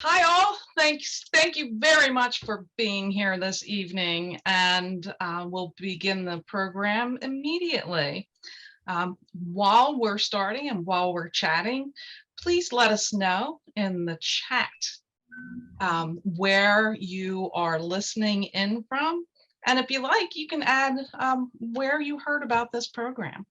Hi all, thank you very much for being here this evening, and we'll begin the program immediately. While we're starting and while we're chatting, please let us know in the chat where you are listening in from, and if you like, you can add where you heard about this program.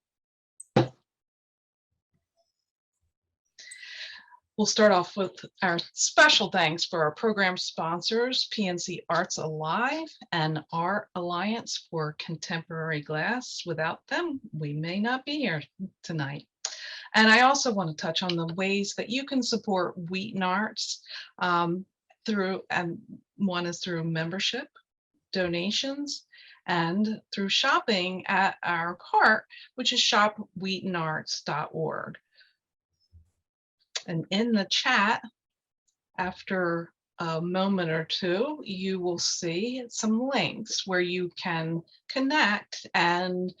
We'll start off with our special thanks for our program sponsors, PNC Arts Alive and Art Alliance for Contemporary Glass. Without them, we may not be here tonight. And I also want to touch on the ways that you can support WheatonArts through, and one is through membership, donations, and through shopping at our cart, which is shopwheatonarts.org. And in the chat, after a moment or two, you will see some links where you can connect and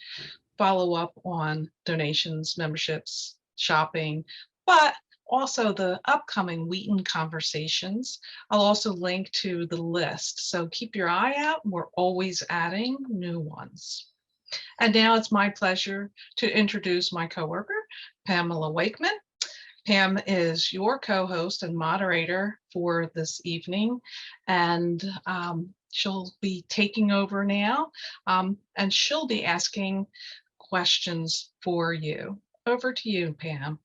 follow up on donations, memberships, shopping, but also the upcoming Wheaton conversations. I'll also link to the list, so keep your eye out. We're always adding new ones. And now it's my pleasure to introduce my coworker, Pamela Wakeman. Pam is your co-host and moderator for this evening, and she'll be taking over now, and she'll be asking questions for you. Over to you, Pam.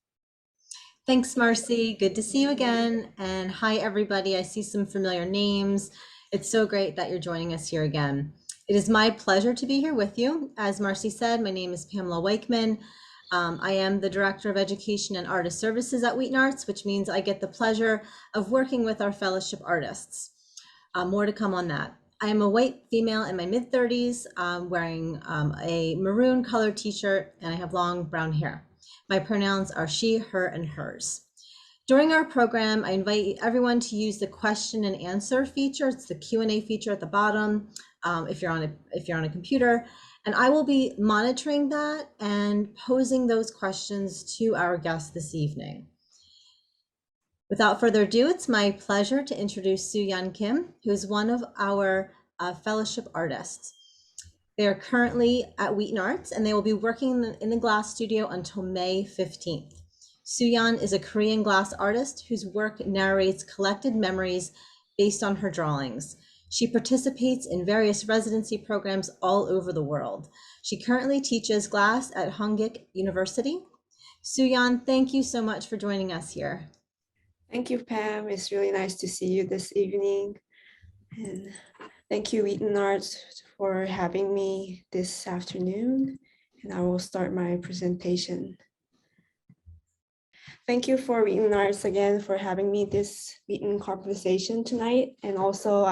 Thanks, Marcy. Good to see you again. And hi, everybody. I see some familiar names. It's so great that you're joining us here again. It is my pleasure to be here with you. As Marcy said, my name is Pamela Wakeman. I am the Director of Education and Artist Services at Wheaton Arts, which means I get the pleasure of working with our fellowship artists. More to come on that. I am a white female in my mid-30s, wearing a maroon colored t-shirt, and I have long brown hair. My pronouns are she, her, and hers. During our program, I invite everyone to use the question and answer feature. It's the Q&A feature at the bottom if you're on a computer. And I will be monitoring that and posing those questions to our guests this evening. Without further ado, it's my pleasure to introduce Suyeon Kim, who's one of our fellowship artists. They are currently at Wheaton Arts, and they will be working in the glass studio until May 15th. Suyeon is a Korean glass artist whose work narrates collected memories based on her drawings. She participates in various residency programs all over the world. She currently teaches glass at Hongik University. Suyeon, thank you so much for joining us here. Thank you, Pam. It's really nice to see you this evening. And thank you, Wheaton Arts, for having me this afternoon. And I will start my presentation. Thank you for Wheaton Arts again for having me this Wheaton conversation tonight. And also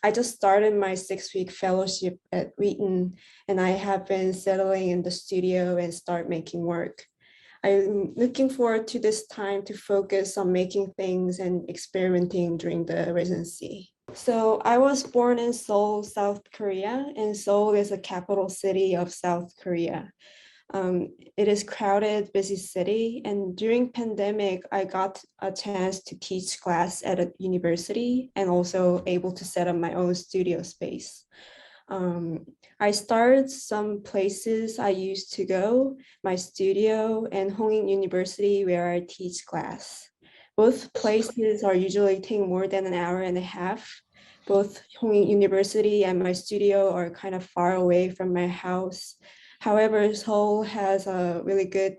I just started my 6-week fellowship at Wheaton, and I have been settling in the studio and start making work. I'm looking forward to this time to focus on making things and experimenting during the residency. So I was born in Seoul, South Korea, and Seoul is a capital city of South Korea. It is crowded, busy city, and during pandemic, I got a chance to teach class at a university and also able to set up my own studio space. I started some places I used to go, my studio and Hongik University where I teach class. Both places are usually take more than an hour and a half. Both Hongik University and my studio are kind of far away from my house. However, Seoul has a really good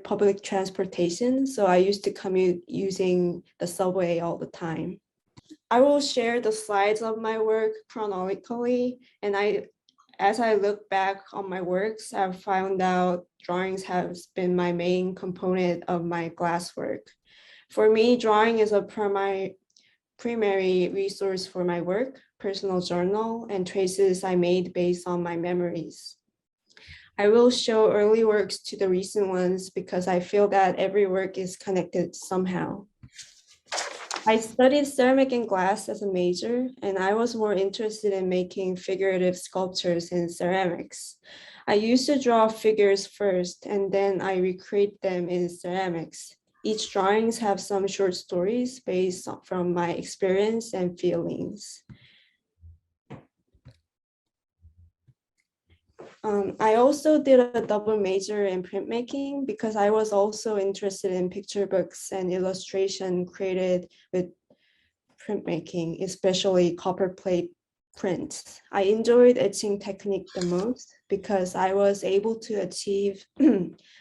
public transportation, so I used to commute using the subway all the time. I will share the slides of my work chronologically, and as I look back on my works, I've found out drawings have been my main component of my glass work. For me, drawing is a primary resource for my work, personal journal, and traces I made based on my memories. I will show early works to the recent ones because I feel that every work is connected somehow. I studied ceramic and glass as a major, and I was more interested in making figurative sculptures in ceramics. I used to draw figures first, and then I recreate them in ceramics. Each drawings have some short stories based from my experience and feelings. I also did a double major in printmaking because I was also interested in picture books and illustration created with printmaking, especially copperplate prints. I enjoyed etching technique the most because I was able to achieve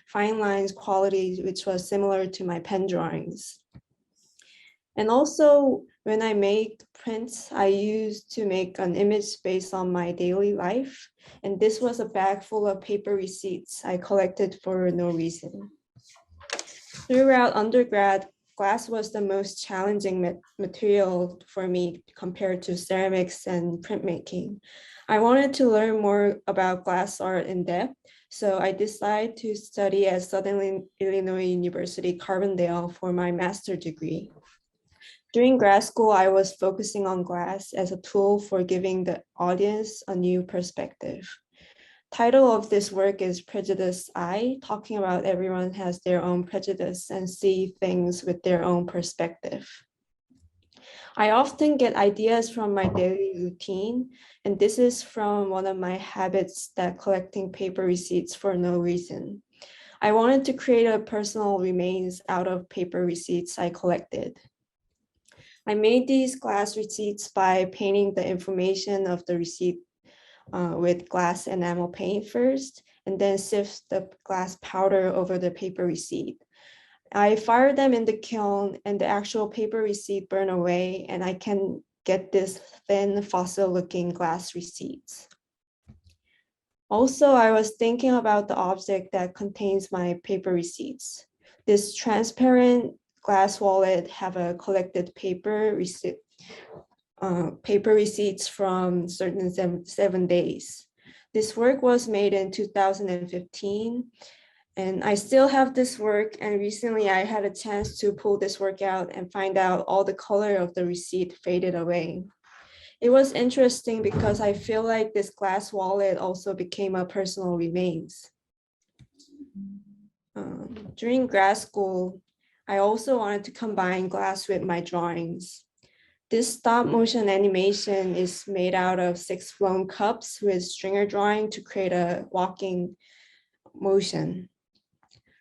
fine lines quality, which was similar to my pen drawings. And also, when I make prints, I used to make an image based on my daily life. And this was a bag full of paper receipts I collected for no reason. Throughout undergrad, glass was the most challenging material for me compared to ceramics and printmaking. I wanted to learn more about glass art in depth, so I decided to study at Southern Illinois University, Carbondale for my master's degree. During grad school, I was focusing on glass as a tool for giving the audience a new perspective. Title of this work is Prejudice Eye, talking about everyone has their own prejudice and see things with their own perspective. I often get ideas from my daily routine, and this is from one of my habits that collecting paper receipts for no reason. I wanted to create a personal remains out of paper receipts I collected. I made these glass receipts by painting the information of the receipt with glass enamel paint first, and then sift the glass powder over the paper receipt. I fire them in the kiln and the actual paper receipt burn away, and I can get this thin fossil looking glass receipts. Also, I was thinking about the object that contains my paper receipts. This transparent glass wallet have a collected paper receipts from certain 7 days. This work was made in 2015, and I still have this work, and recently I had a chance to pull this work out and find out all the color of the receipt faded away. It was interesting because I feel like this glass wallet also became a personal remains. During grad school, I also wanted to combine glass with my drawings. This stop motion animation is made out of 6 flown cups with stringer drawing to create a walking motion.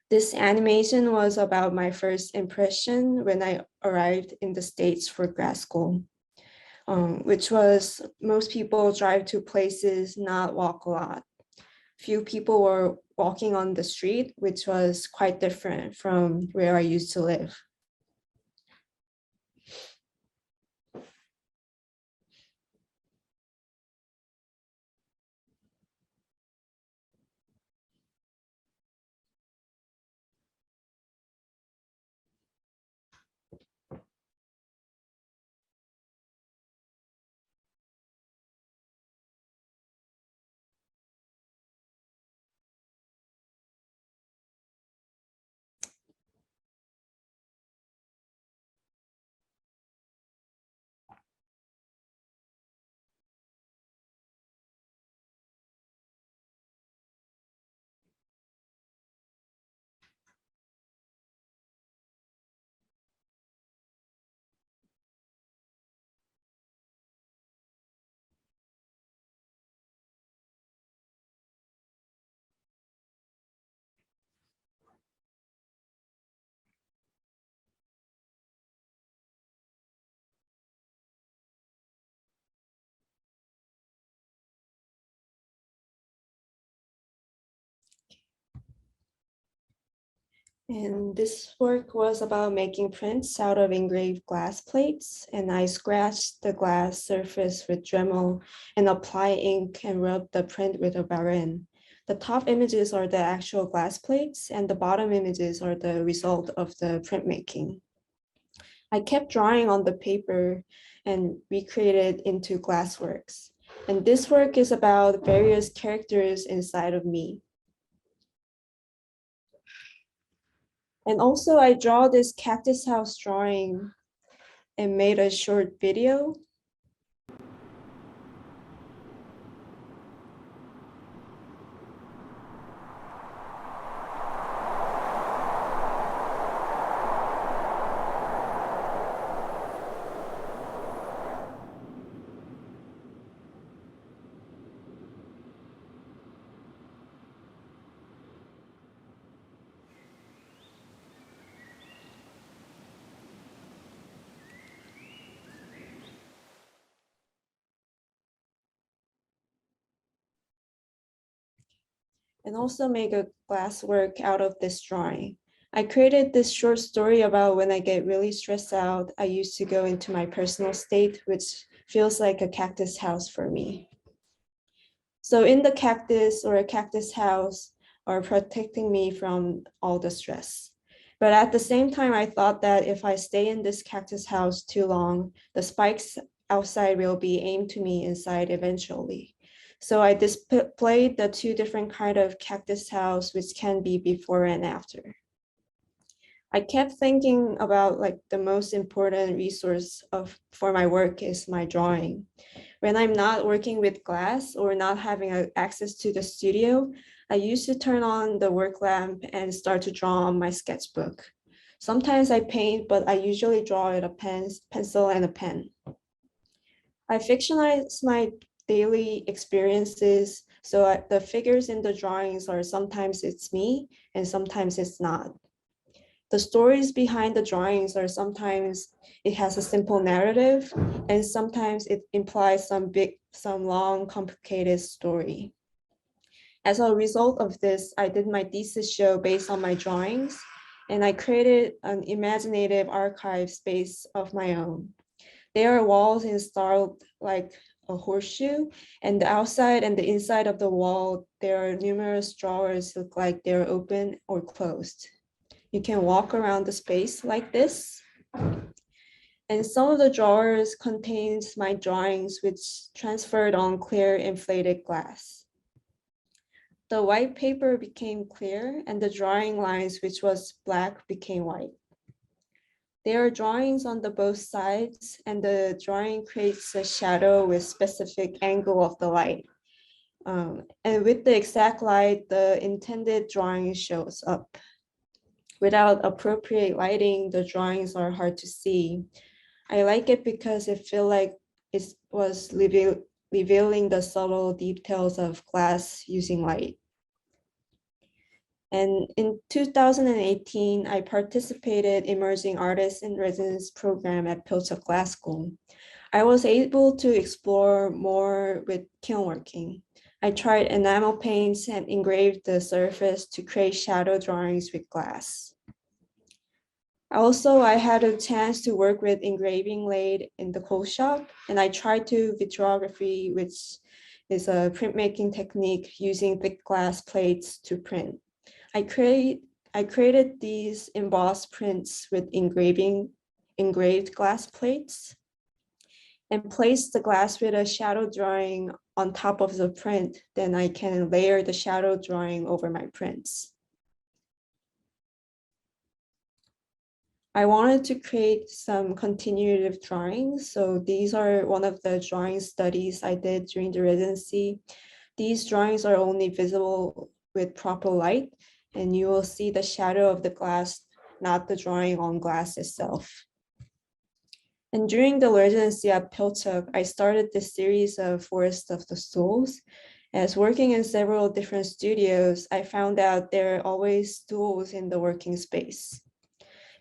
This animation was about my first impression when I arrived in the States for grad school, which was most people drive to places, not walk a lot. Few people were walking on the street, which was quite different from where I used to live. And this work was about making prints out of engraved glass plates. And I scratched the glass surface with Dremel and apply ink and rub the print with a Varin. The top images are the actual glass plates and the bottom images are the result of the printmaking. I kept drawing on the paper and recreated into glassworks. And this work is about various characters inside of me. And also I draw this cactus house drawing and made a short video. and also make a glass work out of this drawing. I created this short story about when I get really stressed out, I used to go into my personal state, which feels like a cactus house for me. So in the cactus or a cactus house are protecting me from all the stress. But at the same time, I thought that if I stay in this cactus house too long, the spikes outside will be aimed to me inside eventually. So I displayed the two different kind of cactus house, which can be before and after. I kept thinking about like the most important resource for my work is my drawing. When I'm not working with glass or not having access to the studio, I used to turn on the work lamp and start to draw on my sketchbook. Sometimes I paint, but I usually draw with a pencil and a pen. I fictionize my daily experiences, so the figures in the drawings are sometimes it's me and sometimes it's not. The stories behind the drawings are sometimes it has a simple narrative and sometimes it implies some long, complicated story. As a result of this, I did my thesis show based on my drawings and I created an imaginative archive space of my own. There are walls installed like a horseshoe, and the outside and the inside of the wall, there are numerous drawers look like they're open or closed. You can walk around the space like this. And some of the drawers contains my drawings, which transferred on clear inflated glass. The white paper became clear and the drawing lines, which was black, became white. There are drawings on the both sides and the drawing creates a shadow with specific angle of the light. And with the exact light, the intended drawing shows up. Without appropriate lighting, the drawings are hard to see. I like it because it feels like it was revealing the subtle details of glass using light. And in 2018, I participated in Emerging Artists in Residence program at Pilchuck Glass School. I was able to explore more with kiln working. I tried enamel paints and engraved the surface to create shadow drawings with glass. Also, I had a chance to work with engraving lathe in the coal shop, and I tried to vitrography, which is a printmaking technique using thick glass plates to print. I created these embossed prints with engraved glass plates and place the glass with a shadow drawing on top of the print, then I can layer the shadow drawing over my prints. I wanted to create some continuative drawings. So these are one of the drawing studies I did during the residency. These drawings are only visible with proper light, and you will see the shadow of the glass, not the drawing on glass itself. And during the residency at Pilchuck, I started this series of Forest of the Stools. As working in several different studios, I found out there are always stools in the working space.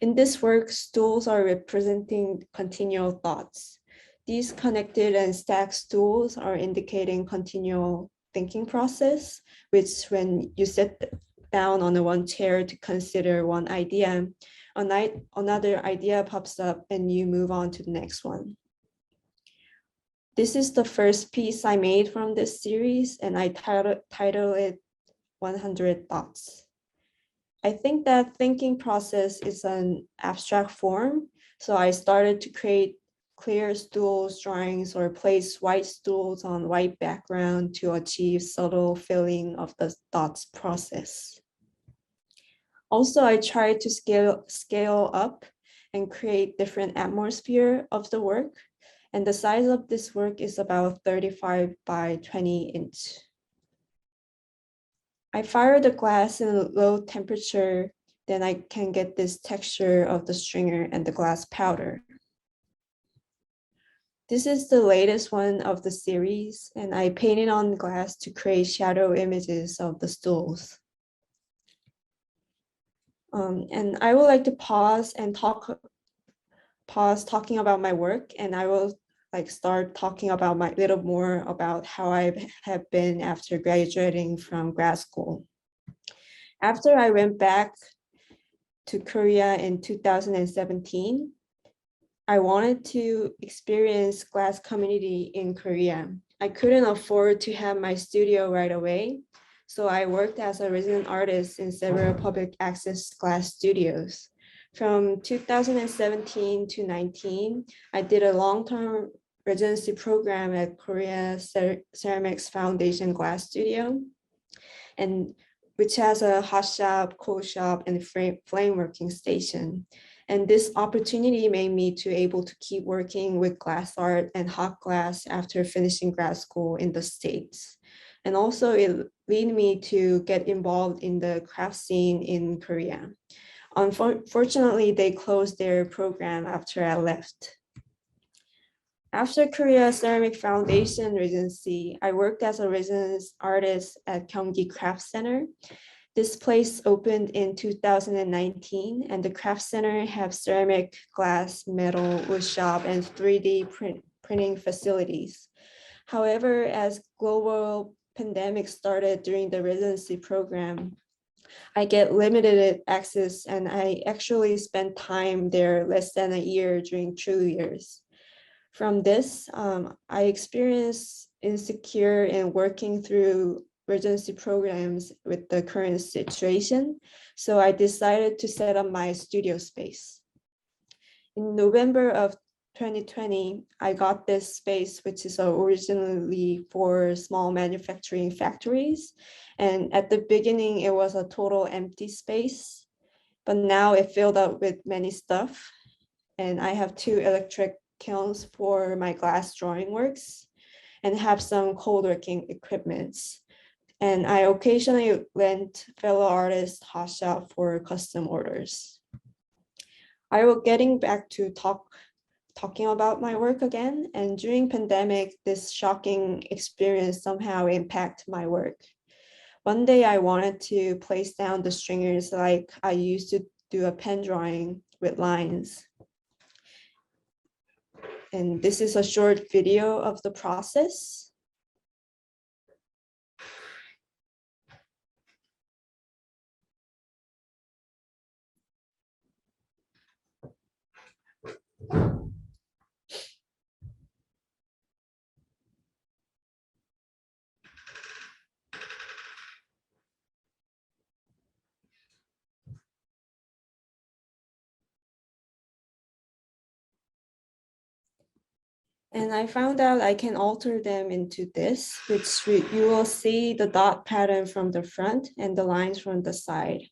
In this work, stools are representing continual thoughts. These connected and stacked stools are indicating continual thinking process, which when you sit down on one chair to consider one idea, another idea pops up and you move on to the next one. This is the first piece I made from this series, and I titled it 100 Thoughts. I think that thinking process is an abstract form, so I started to create clear stools drawings or place white stools on white background to achieve subtle feeling of the thoughts process. Also, I tried to scale up and create different atmosphere of the work. And the size of this work is about 35 by 20 inch. I fire the glass in a low temperature, then I can get this texture of the stringer and the glass powder. This is the latest one of the series, and I painted on glass to create shadow images of the stools. And I would like to pause talking about my work, and I will start talking about little more about how I have been after graduating from grad school. After I went back to Korea in 2017, I wanted to experience glass community in Korea. I couldn't afford to have my studio right away, so I worked as a resident artist in several public access glass studios. From 2017 to 19, I did a long-term residency program at Korea Ceramics Foundation Glass Studio, and which has a hot shop, cold shop, and flame working station. And this opportunity made me to able to keep working with glass art and hot glass after finishing grad school in the States. And also it led me to get involved in the craft scene in Korea. Unfortunately, they closed their program after I left. After Korea Ceramic Foundation residency, I worked as a residence artist at Gyeonggi Craft Center. This place opened in 2019, and the craft center have ceramic, glass, metal, wood shop, and 3D printing facilities. However, as global pandemic started during the residency program, I get limited access, and I actually spent time there less than a year during 2 years. From this, I experienced insecure in working through residency programs with the current situation. So I decided to set up my studio space. In November of 2020, I got this space, which is originally for small manufacturing factories. And at the beginning, it was a total empty space, but now it filled up with many stuff. And I have 2 electric kilns for my glass drawing works and have some cold working equipments. And I occasionally lend fellow artists hot shop for custom orders. I will getting back to talking about my work again. And during pandemic, this shocking experience somehow impacted my work. One day I wanted to place down the stringers like I used to do a pen drawing with lines. And this is a short video of the process. And I found out I can alter them into this, which you will see the dot pattern from the front and the lines from the side.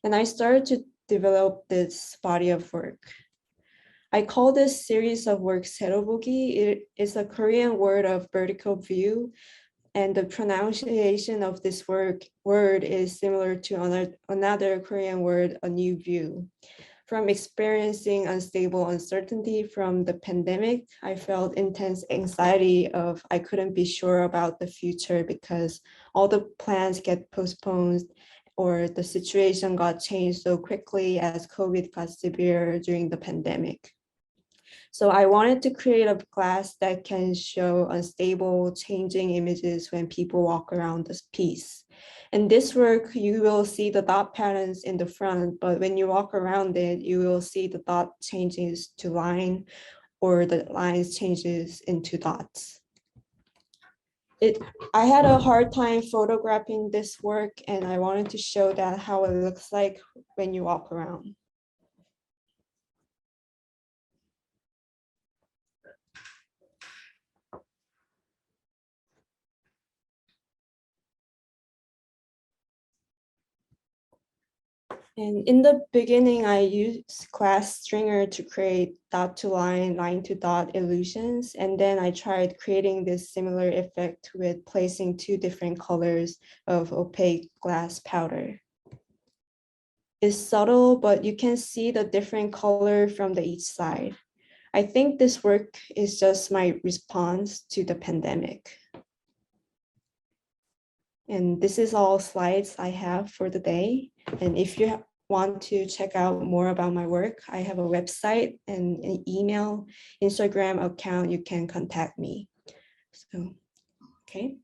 And I started to develop this body of work. I call this series of works serobogi. It is a Korean word of vertical view, and the pronunciation of this word is similar to another Korean word, a new view. From experiencing unstable uncertainty from the pandemic, I felt intense anxiety of I couldn't be sure about the future because all the plans get postponed or the situation got changed so quickly as COVID got severe during the pandemic. So I wanted to create a glass that can show unstable, changing images when people walk around this piece. In this work, you will see the dot patterns in the front, but when you walk around it, you will see the dot changes to line or the lines changes into dots. I had a hard time photographing this work, and I wanted to show that how it looks like when you walk around. And in the beginning, I used glass stringer to create dot to line to dot illusions. And then I tried creating this similar effect with placing 2 different colors of opaque glass powder. It's subtle, but you can see the different color from each side. I think this work is just my response to the pandemic. And this is all slides I have for the day. And if you want to check out more about my work, I have a website and an email, Instagram account, you can contact me. So, okay.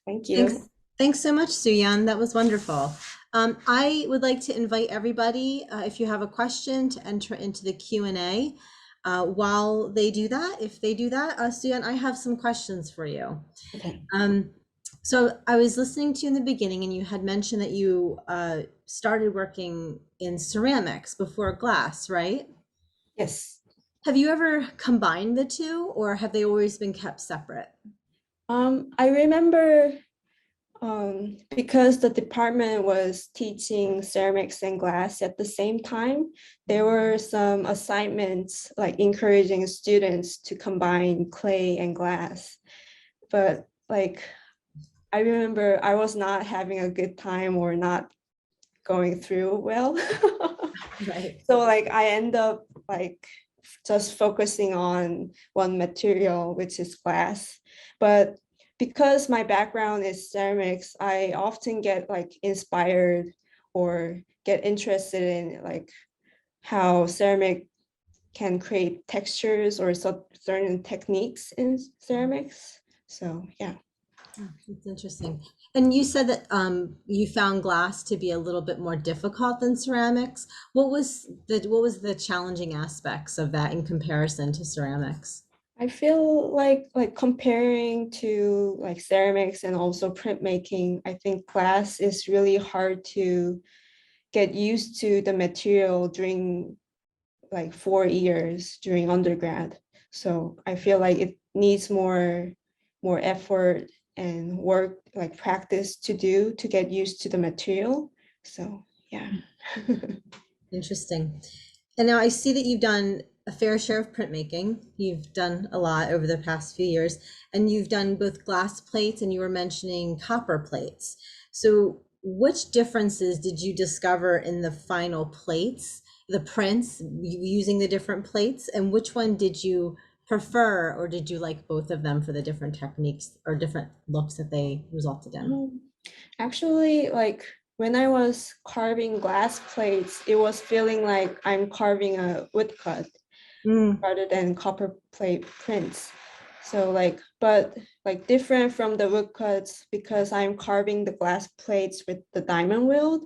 Thank you. Thanks so much, Suyun. That was wonderful. I would like to invite everybody, if you have a question, to enter into the Q&A. While they do that, if they do that, Suyun, I have some questions for you. Okay. So I was listening to you in the beginning, and you had mentioned that you started working in ceramics before glass, right? Yes. Have you ever combined the two, or have they always been kept separate? I remember because the department was teaching ceramics and glass at the same time, there were some assignments like encouraging students to combine clay and glass. But like, I remember I was not having a good time or not going through well. Right. So like I end up like just focusing on one material, which is glass. But because my background is ceramics, I often get like inspired or get interested in like how ceramic can create textures or certain techniques in ceramics. So yeah. Oh, that's interesting. And you said that you found glass to be a little bit more difficult than ceramics. What was the challenging aspects of that in comparison to ceramics? I feel like comparing to like ceramics and also printmaking, I think glass is really hard to get used to the material during like 4 years during undergrad. So I feel like it needs more effort and work like practice to do to get used to the material. So yeah. Interesting. And now I see that you've done a fair share of printmaking. You've done a lot over the past few years, and you've done both glass plates and you were mentioning copper plates. So which differences did you discover in the final plates, the prints, using the different plates, and which one did you prefer, or did you like both of them for the different techniques or different looks that they resulted in? Actually, like when I was carving glass plates, it was feeling like I'm carving a woodcut Mm, rather than copper plate prints. So like, but like different from the woodcuts because I'm carving the glass plates with the diamond wheel.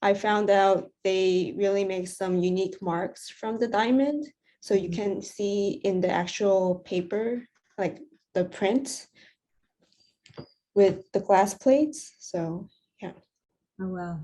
I found out they really make some unique marks from the diamond. So you can see in the actual paper, like the print with the glass plates. So yeah. oh, wow.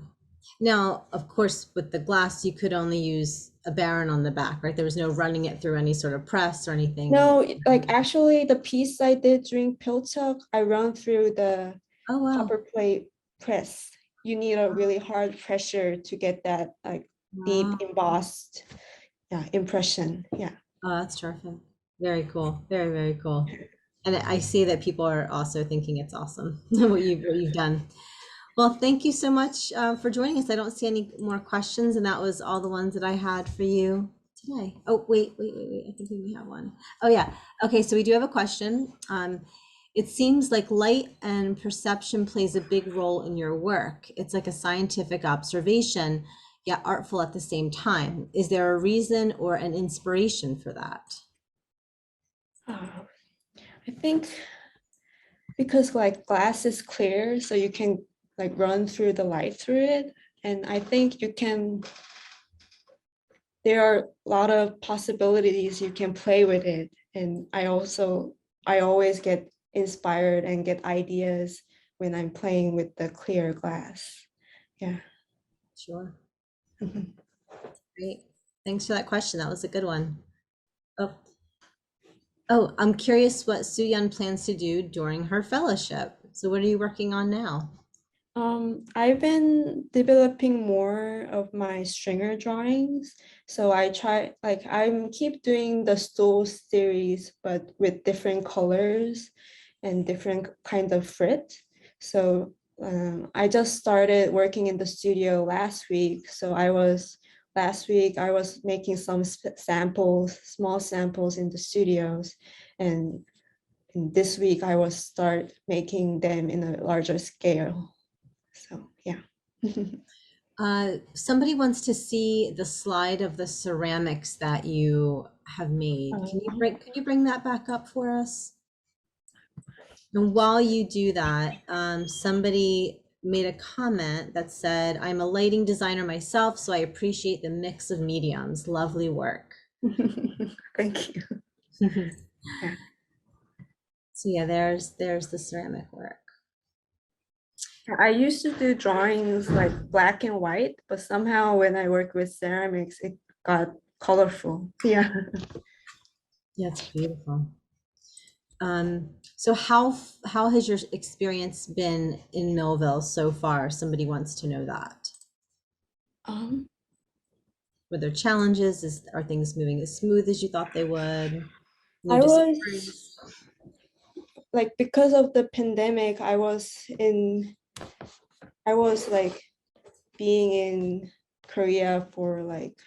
Now, of course, with the glass, you could only use a baron on the back, right? There was no running it through any sort of press or anything. No, like actually the piece I did during Pilchuck, I run through the Oh, wow. copper plate press. You need a really hard pressure to get that like deep Wow. embossed impression. Yeah. Oh, that's terrific. Very cool. Very, very cool. And I see that people are also thinking it's awesome what you've done. Well, thank you so much for joining us. I don't see any more questions, and that was all the ones that I had for you today. Oh, wait. I think we have one. Oh, yeah. Okay, so we do have a question. It seems like light and perception plays a big role in your work. It's like a scientific observation, yet artful at the same time. Is there a reason or an inspiration for that? I think because like glass is clear, so you can like run through the light through it. And I think there are a lot of possibilities you can play with it. And I always get inspired and get ideas when I'm playing with the clear glass. Yeah. Sure. Mhm. Great. Thanks for that question. That was a good one. Oh, I'm curious what Suyun plans to do during her fellowship. So what are you working on now? I've been developing more of my stringer drawings. So I try, like, I'm keep doing the stool series, but with different colors and different kind of frit. So I just started working in the studio last week. So last week, I was making some samples, small samples in the studios. And this week, I will start making them in a larger scale. So yeah. Somebody wants to see the slide of the ceramics that you have made. Can you bring that back up for us? And while you do that, somebody made a comment that said, I'm a lighting designer myself, so I appreciate the mix of mediums. Lovely work. Thank you. Yeah. So yeah, there's the ceramic work. I used to do drawings like black and white, but somehow when I work with ceramics, it got colorful. Yeah. Yeah, it's beautiful. So how has your experience been in Millville so far? Somebody wants to know that. Um, Were there challenges? Are things moving as smooth as you thought they would? New I was discoveries? like, because of the pandemic, I was like being in Korea for like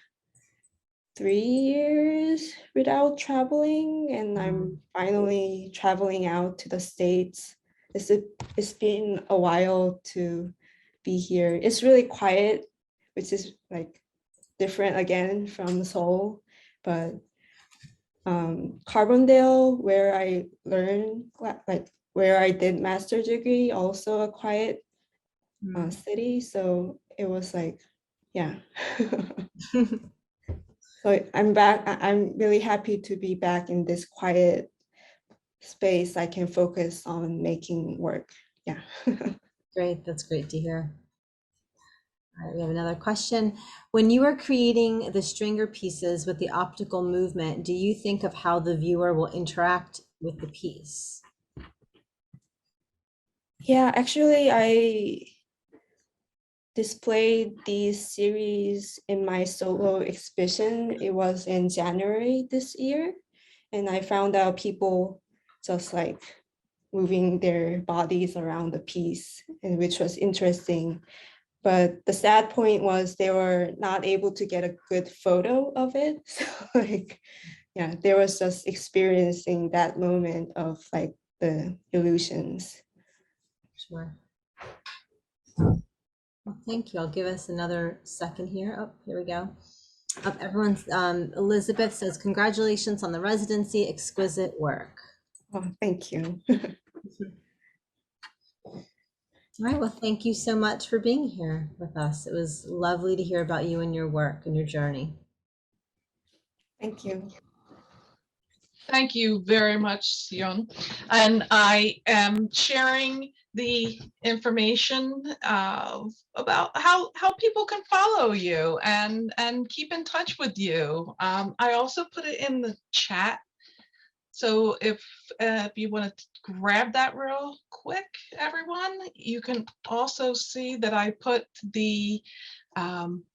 3 years without traveling, and I'm finally traveling out to the States. It's been a while to be here. It's really quiet, which is like different again from Seoul, but Carbondale, where I learned, like where I did master degree, also a quiet city. So it was like, yeah. So I'm back. I'm really happy to be back in this quiet space. I can focus on making work. Yeah. Great, that's great to hear. All right, we have another question. When you are creating the stringer pieces with the optical movement, do you think of how the viewer will interact with the piece? Yeah, actually, I displayed these series in my solo exhibition. It was in January this year. And I found out people just like moving their bodies around the piece, and which was interesting. But the sad point was they were not able to get a good photo of it. So like, yeah, they was just experiencing that moment of like the illusions. Sure. Well, thank you. I'll give us another second here. Oh, here we go. Everyone's, Elizabeth says, congratulations on the residency, exquisite work. Oh, thank you. All right, well, thank you so much for being here with us. It was lovely to hear about you and your work and your journey. Thank you. Thank you very much, Suyun. And I am sharing the information about how people can follow you and keep in touch with you. I also put it in the chat. So if you want to grab that real quick, everyone, you can also see that I put the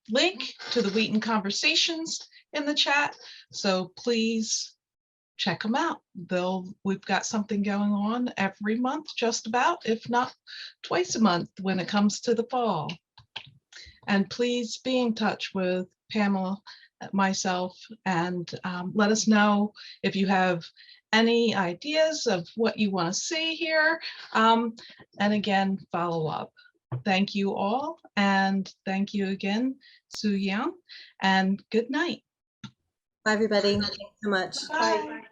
link to the Wheaton Conversations in the chat. So please check them out. We've got something going on every month, just about, if not twice a month when it comes to the fall. And please be in touch with Pamela, myself, and let us know if you have any ideas of what you want to see here. And again, follow up. Thank you all. And thank you again, Suyeon, and good night. Bye, everybody. Thanks so much. Bye.